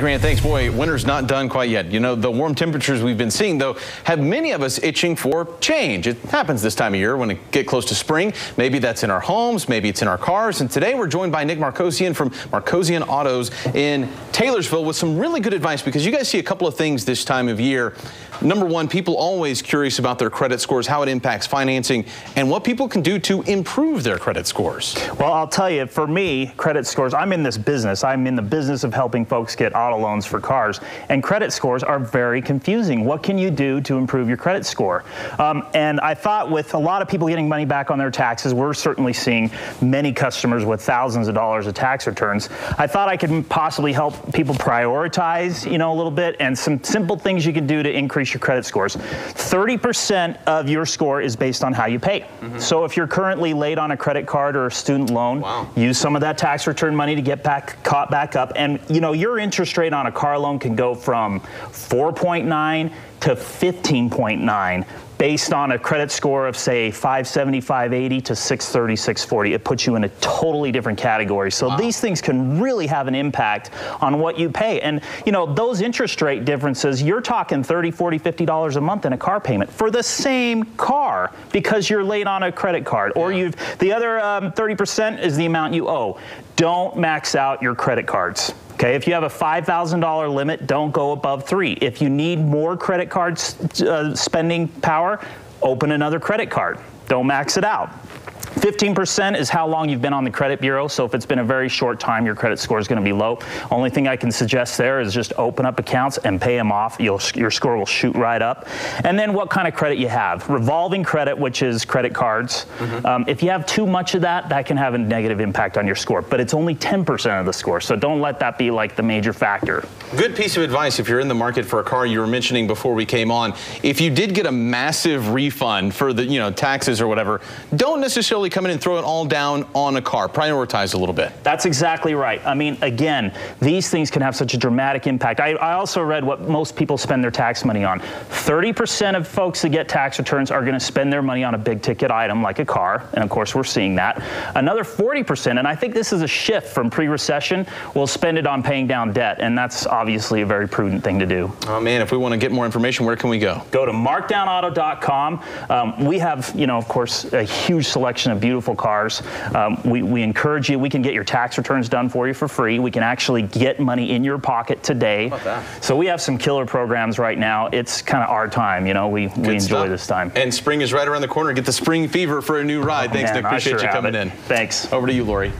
Grant, thanks. Boy, winter's not done quite yet. You know, the warm temperatures we've been seeing, though, have many of us itching for change. It happens this time of year when it get close to spring. Maybe that's in our homes, maybe it's in our cars. And today we're joined by Nick Markosian from Markosian Autos in Taylorsville with some really good advice, because you guys see a couple of things this time of year. Number one, people always curious about their credit scores, how it impacts financing, and what people can do to improve their credit scores. Well, I'll tell you, for me, credit scores, I'm in this business. I'm in the business of helping folks get auto loans for cars, and credit scores are very confusing. What can you do to improve your credit score? And I thought, with a lot of people getting money back on their taxes, we're certainly seeing many customers with thousands of dollars of tax returns. I thought I could possibly help people prioritize, a little bit, and some simple things you can do to increase your credit scores. 30% of your score is based on how you pay. So if you're currently late on a credit card or a student loan, use some of that tax return money to get caught back up. And your interest rate on a car loan can go from 4.9 to 15.9 based on a credit score of, say, 570, 580 to 630, 640. It puts you in a totally different category. So these things can really have an impact on what you pay. And, those interest rate differences, you're talking $30, $40, $50 a month in a car payment for the same car because you're late on a credit card. Or the other 30% is the amount you owe. Don't max out your credit cards. Okay, if you have a $5,000 limit, don't go above $3,000. If you need more credit card spending power, open another credit card. Don't max it out. 15% is how long you've been on the credit bureau. So if it's been a very short time, your credit score is going to be low. Only thing I can suggest there is just open up accounts and pay them off. Your score will shoot right up. And then what kind of credit you have. Revolving credit, which is credit cards. If you have too much of that, that can have a negative impact on your score. But it's only 10% of the score. So don't let that be like the major factor. Good piece of advice if you're in the market for a car. You were mentioning before we came on, if you did get a massive refund for the taxes or whatever, don't necessarily come in and throw it all down on a car. Prioritize a little bit. That's exactly right. I mean, again, these things can have such a dramatic impact. I also read what most people spend their tax money on. 30% of folks that get tax returns are going to spend their money on a big ticket item like a car, and of course we're seeing that. Another 40%, and I think this is a shift from pre-recession, will spend it on paying down debt, and that's obviously a very prudent thing to do. Oh man, if we want to get more information, where can we go? Go to markdownauto.com. We have, of course, a huge selection of beautiful cars. We encourage you. We can get your tax returns done for you for free. We can actually get money in your pocket today. How about that? So we have some killer programs right now. It's kind of our time. We enjoy this time. And spring is right around the corner. Get the spring fever for a new ride. Thanks, Nick. Appreciate you coming in. Thanks. Over to you, Lori.